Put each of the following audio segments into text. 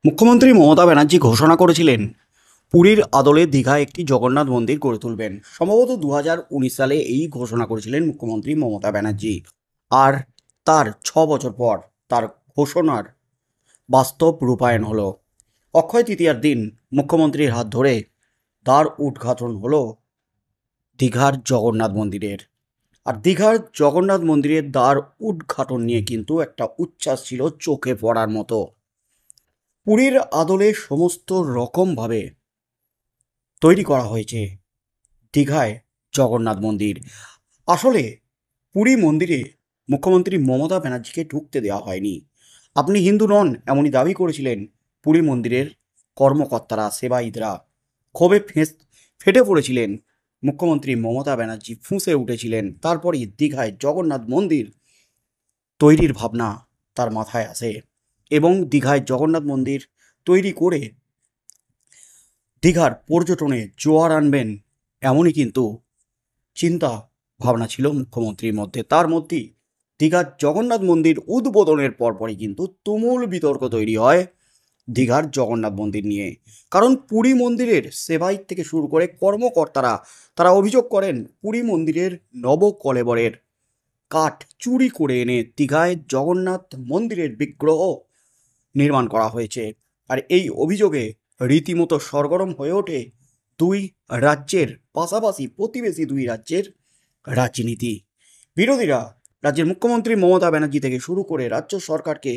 মুখ্যমন্ত্রী মমতা ব্যানার্জি ঘোষণা করেছিলেন পুরীর আদলে দীঘায় একটি জগন্নাথ মন্দির গড়ে তুলবেন। সম্ভবত 2019 সালে এই ঘোষণা করেছিলেন মুখ্যমন্ত্রী মমতা ব্যানার্জি। আর তার 6 বছর পর তার ঘোষণার বাস্তব রূপায়ণ হলো। অক্ষয় তৃতীয়ার দিন মুখ্যমন্ত্রীর হাত ধরে দ্বার উদ্ঘাটন হলো দীঘার জগন্নাথ মন্দিরের। আর দীঘার জগন্নাথ মন্দিরের দ্বার উদ্ঘাটন নিয়ে কিন্তু একটা উচ্ছ্বাস ছিল চোখে পড়ার মতো। পুরীর আদলে সমস্ত রকমভাবে তৈরি করা হয়েছে দীঘায় জগন্নাথ মন্দির। আসলে পুরী মন্দিরে মুখ্যমন্ত্রী মমতা ব্যানার্জিকে ঢুকতে দেওয়া হয়নি। আপনি হিন্দু নন এমনই দাবি করেছিলেন পুরী মন্দিরের কর্মকর্তারা, সেবায়িতরা। ক্ষোভে ফেটে পড়েছিলেন মুখ্যমন্ত্রী মমতা ব্যানার্জি, ফুঁসে উঠেছিলেন। তারপরই দীঘায় জগন্নাথ মন্দির তৈরির ভাবনা তার মাথায় আসে এবং দীঘায় জগন্নাথ মন্দির তৈরি করে দীঘার পর্যটনে জোয়ার আনবেন, এমনই কিন্তু চিন্তা ভাবনা ছিল মুখ্যমন্ত্রীর মধ্যে। তার মধ্যেই দীঘার জগন্নাথ মন্দির উদ্বোধনের পরপরই কিন্তু তুমুল বিতর্ক তৈরি হয় দীঘার জগন্নাথ মন্দির নিয়ে। কারণ পুরী মন্দিরের সেবায়িত থেকে শুরু করে কর্মকর্তারা তারা অভিযোগ করেন পুরী মন্দিরের নবকলেবরের কাঠ চুরি করে এনে দীঘায় জগন্নাথ মন্দিরের বিগ্রহ নির্মাণ করা হয়েছে। আর এই অভিযোগে রীতিমতো সরগরম হয়ে ওঠে দুই রাজ্যের, পাশাপাশি প্রতিবেশী দুই রাজ্যের রাজনীতি। বিরোধীরা রাজ্যের মুখ্যমন্ত্রী মমতা ব্যানার্জি থেকে শুরু করে রাজ্য সরকারকে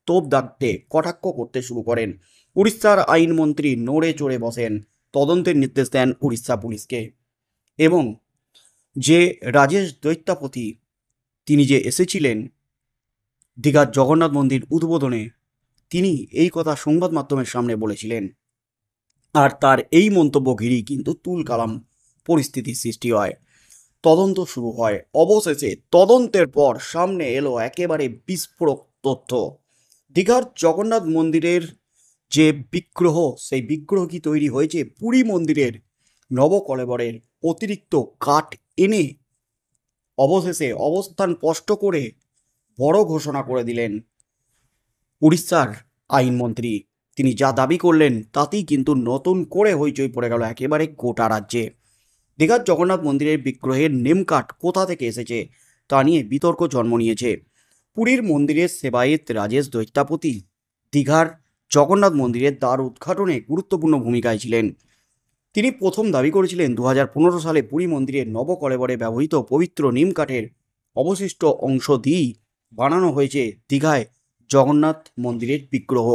তোপ দাগতে কটাক্ষ করতে শুরু করেন। উড়িষ্যার আইনমন্ত্রী নড়ে চড়ে বসেন, তদন্তের নির্দেশ দেন উড়িষ্যা পুলিশকে। এবং যে রাজেশ দৈত্যাপতি তিনি যে এসেছিলেন দীঘার জগন্নাথ মন্দির উদ্বোধনে, তিনি এই কথা সংবাদ মাধ্যমের সামনে বলেছিলেন। আর তার এই মন্তব্য ঘিরেই কিন্তু তুলকালাম পরিস্থিতির সৃষ্টি হয়। তদন্ত শুরু হয়। অবশেষে তদন্তের পর সামনে এলো একেবারে বিস্ফোরক তথ্য। দীঘার জগন্নাথ মন্দিরের যে বিগ্রহ, সেই বিগ্রহ কি তৈরি হয়েছে পুরী মন্দিরের নবকলেবরের অতিরিক্ত কাঠ এনে। অবশেষে অবস্থান স্পষ্ট করে বড় ঘোষণা করে দিলেন উড়িষ্যার আইনমন্ত্রী। তিনি যা দাবি করলেন তাতেই কিন্তু নতুন করে হইচই পড়ে গেল একেবারে গোটা রাজ্যে। দীঘার জগন্নাথ মন্দিরের বিগ্রহের নেমকাঠ কোথা থেকে এসেছে তা নিয়ে বিতর্ক জন্ম নিয়েছে। পুরীর মন্দিরের সেবায়েত রাজেশ দৈত্যাপতি দীঘার জগন্নাথ মন্দিরের দ্বার উদ্ঘাটনে গুরুত্বপূর্ণ ভূমিকায় ছিলেন। তিনি প্রথম দাবি করেছিলেন 2015 সালে পুরী মন্দিরের নবকলেবরে ব্যবহৃত পবিত্র নিম কাঠের অবশিষ্ট অংশ দিয়েই বানানো হয়েছে দীঘায় জগন্নাথ মন্দিরের বিগ্রহ।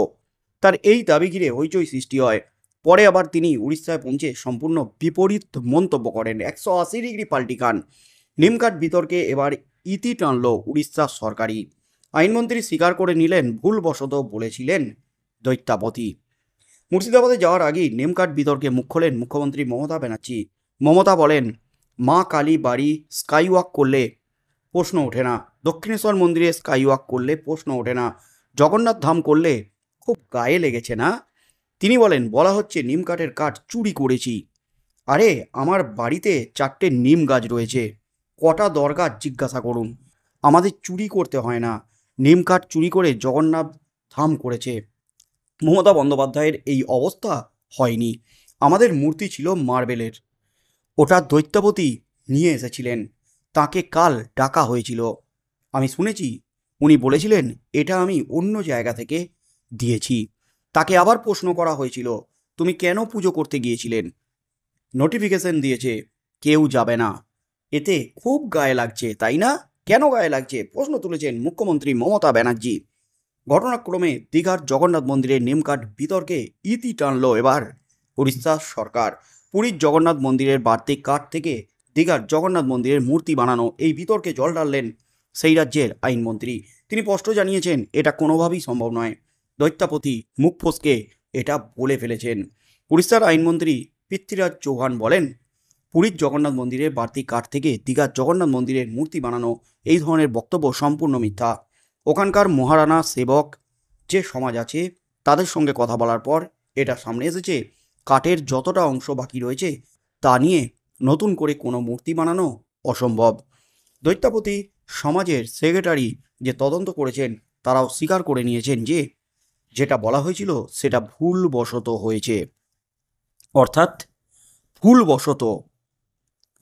তার এই দাবি ঘিরে হইচই সৃষ্টি হয়। পরে আবার তিনি উড়িষ্যায় পৌঁছে সম্পূর্ণ বিপরীত মন্তব্য করেন, 180 ডিগ্রি পাল্টি খান। নিমকাঠ বিতর্কে এবার ইতি টানল উড়িষ্যা সরকারি আইনমন্ত্রী, স্বীকার করে নিলেন ভুলবশত বলেছিলেন দৈত্যাপতি। মুর্শিদাবাদে যাওয়ার আগেই নেমকাট বিতর্কে মুখ খোলেন মুখ্যমন্ত্রী মমতা ব্যানার্জি। মমতা বলেন, মা কালী বাড়ি স্কাইওয়াক করলে প্রশ্ন ওঠে না, দক্ষিণেশ্বর মন্দিরে স্কাইওয়াক করলে প্রশ্ন ওঠে না, জগন্নাথ ধাম করলে খুব গায়ে লেগেছে না। তিনি বলেন, বলা হচ্ছে নিম কাঠের কাঠ চুরি করেছি। আরে আমার বাড়িতে 4টে নিম গাছ রয়েছে, কটা দরকার জিজ্ঞাসা করুন। আমাদের চুরি করতে হয় না, নিম কাঠ চুরি করে জগন্নাথ ধাম করেছে। মমতা বন্দ্যোপাধ্যায়ের এই অবস্থা হয়নি। আমাদের মূর্তি ছিল মার্বেলের, ওটা দৈত্যাপতি নিয়ে এসেছিলেন, তাকে কাল ডাকা হয়েছিল। আমি শুনেছি উনি বলেছিলেন এটা আমি অন্য জায়গা থেকে দিয়েছি। তাকে আবার প্রশ্ন করা হয়েছিল, তুমি কেন পুজো করতে গিয়েছিলেন? নোটিফিকেশন দিয়েছে কেউ যাবে না। এতে খুব গায়ে লাগছে তাই না? কেন গায়ে লাগছে প্রশ্ন তুলেছেন মুখ্যমন্ত্রী মমতা ব্যানার্জি। ঘটনাক্রমে দীঘার জগন্নাথ মন্দিরের নেমকাঠ বিতর্কে ইতি টানল এবার উড়িষ্যা সরকার। পুরীর জগন্নাথ মন্দিরের বাড়তি কাঠ থেকে দীঘার জগন্নাথ মন্দিরের মূর্তি বানানো, এই বিতর্কে জল ঢাললেন সেই রাজ্যের আইনমন্ত্রী। তিনি স্পষ্ট জানিয়েছেন এটা কোনোভাবেই সম্ভব নয়। দৈত্যাপতি মুখ ফসকে এটা বলে ফেলেছেন। উড়িষ্যার আইনমন্ত্রী পৃথ্বীরাজ চৌহান বলেন, পুরীর জগন্নাথ মন্দিরের বাড়তি কাঠ থেকে দীঘার জগন্নাথ মন্দিরের মূর্তি বানানো, এই ধরনের বক্তব্য সম্পূর্ণ মিথ্যা। ওখানকার মহারানা সেবক যে সমাজ আছে তাদের সঙ্গে কথা বলার পর এটা সামনে এসেছে, কাঠের যতটা অংশ বাকি রয়েছে তা নিয়ে নতুন করে কোনো মূর্তি বানানো অসম্ভব। দৈত্যাপতি সমাজের সেক্রেটারি যে তদন্ত করেছেন তারাও স্বীকার করে নিয়েছেন যে যেটা বলা হয়েছিল সেটা ভুলবশত হয়েছে, অর্থাৎ ভুলবশত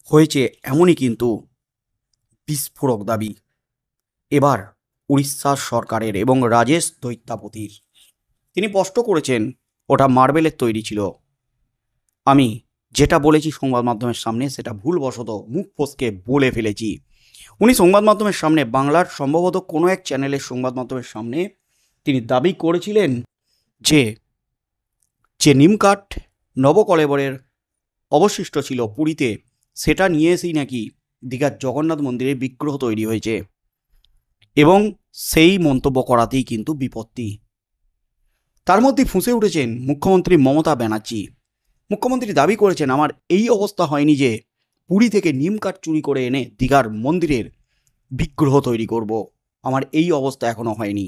হয়েছে, এমনই কিন্তু বিস্ফোরক দাবি এবার উড়িষ্যা সরকারের এবং রাজেশ দৈত্যাপতির। তিনি স্পষ্ট করেছেন ওটা মার্বেলের তৈরি ছিল। আমি যেটা বলেছি সংবাদ মাধ্যমের সামনে সেটা ভুলবশত মুখ ফসকে বলে ফেলেছি। উনি সংবাদ মাধ্যমের সামনে, বাংলার সম্ভবত কোনো এক চ্যানেলের সংবাদ মাধ্যমের সামনে তিনি দাবি করেছিলেন যে যে নিমকাঠ নবকলেবরের অবশিষ্ট ছিল পুরীতে, সেটা নিয়ে এসেই নাকি দীঘার জগন্নাথ মন্দিরের বিগ্রহ তৈরি হয়েছে, এবং সেই মন্তব্য করাতেই কিন্তু বিপত্তি। তার মধ্যে ফুঁসে উঠেছেন মুখ্যমন্ত্রী মমতা ব্যানার্জি। মুখ্যমন্ত্রী দাবি করেছেন আমার এই অবস্থা হয়নি যে পুরী থেকে নিমকাঠ চুরি করে এনে দীঘার মন্দিরের বিগ্রহ তৈরি করব। আমার এই অবস্থা এখনো হয়নি।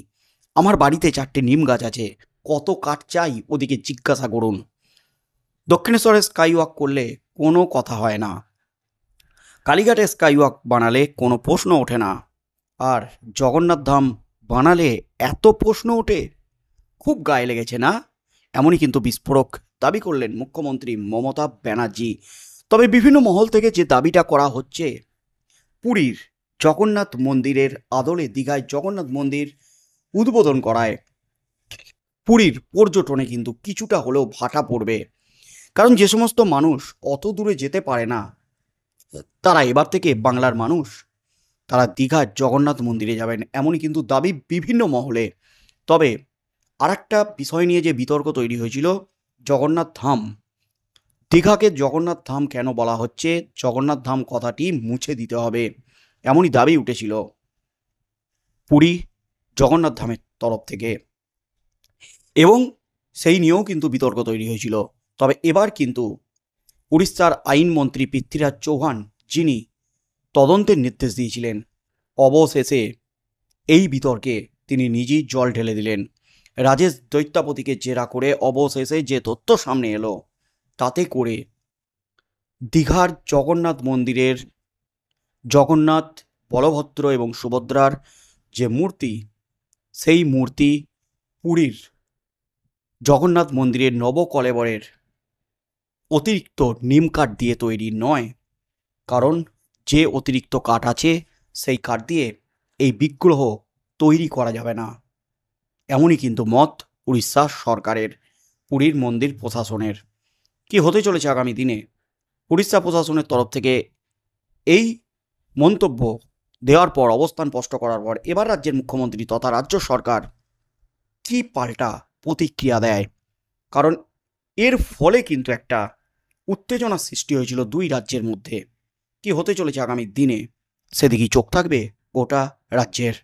আমার বাড়িতে 4টে নিম গাছ আছে, কত কাঠ চাই ওদিকে জিজ্ঞাসা করুন। দক্ষিণেশ্বরে স্কাইওয়াক করলে কোনো কথা হয় না, কালীঘাটে স্কাইওয়াক বানালে কোনো প্রশ্ন ওঠে না, আর জগন্নাথ ধাম বানালে এত প্রশ্ন ওঠে, খুব গায়ে লেগেছে না? এমনই কিন্তু বিস্ফোরক দাবি করলেন মুখ্যমন্ত্রী মমতা ব্যানার্জি। তবে বিভিন্ন মহল থেকে যে দাবিটা করা হচ্ছে, পুরীর জগন্নাথ মন্দিরের আদলে দীঘায় জগন্নাথ মন্দির উদ্বোধন করায় পুরীর পর্যটনে কিন্তু কিছুটা হলেও ভাটা পড়বে। কারণ যে সমস্ত মানুষ অত দূরে যেতে পারে না, তারা এবার থেকে বাংলার মানুষ তারা দীঘার জগন্নাথ মন্দিরে যাবেন, এমনই কিন্তু দাবি বিভিন্ন মহলে। তবে আর একটা বিষয় নিয়ে যে বিতর্ক তৈরি হয়েছিল, জগন্নাথ ধাম, দীঘাকে জগন্নাথ ধাম কেন বলা হচ্ছে, জগন্নাথ ধাম কথাটি মুছে দিতে হবে, এমনই দাবি উঠেছিল পুরী জগন্নাথ ধামের তরফ থেকে, এবং সেই নিয়েও কিন্তু বিতর্ক তৈরি হয়েছিল। তবে এবার কিন্তু উড়িষ্যার আইনমন্ত্রী পৃথ্বীরাজ চৌহান, যিনি তদন্তের নির্দেশ দিয়েছিলেন, অবশেষে এই বিতর্কে তিনি নিজেই জল ঢেলে দিলেন। রাজেশ দৈত্যাপতিকে জেরা করে অবশেষে যে তথ্য সামনে এলো, তাতে করে দীঘার জগন্নাথ মন্দিরের জগন্নাথ, বলভদ্র এবং সুভদ্রার যে মূর্তি, সেই মূর্তি পুরীর জগন্নাথ মন্দিরের নবকলেবরের অতিরিক্ত নিম কাঠ দিয়ে তৈরি নয়, কারণ যে অতিরিক্ত কাঠ আছে সেই কাঠ দিয়ে এই বিগ্রহ তৈরি করা যাবে না, এমনই কিন্তু মত উড়িষ্যা সরকারের, পুরীর মন্দির প্রশাসনের। কি হতে চলেছে আগামী দিনে? উড়িষ্যা প্রশাসনের তরফ থেকে এই মন্তব্য দেওয়ার পর, অবস্থান স্পষ্ট করার পর, এবার রাজ্যের মুখ্যমন্ত্রী তথা রাজ্য সরকার কি পাল্টা প্রতিক্রিয়া দেয়? কারণ এর ফলে কিন্তু একটা উত্তেজনার সৃষ্টি হয়েছিল দুই রাজ্যের মধ্যে। কি হতে চলেছে আগামী দিনে, সেদিকেই চোখ থাকবে গোটা রাজ্যের।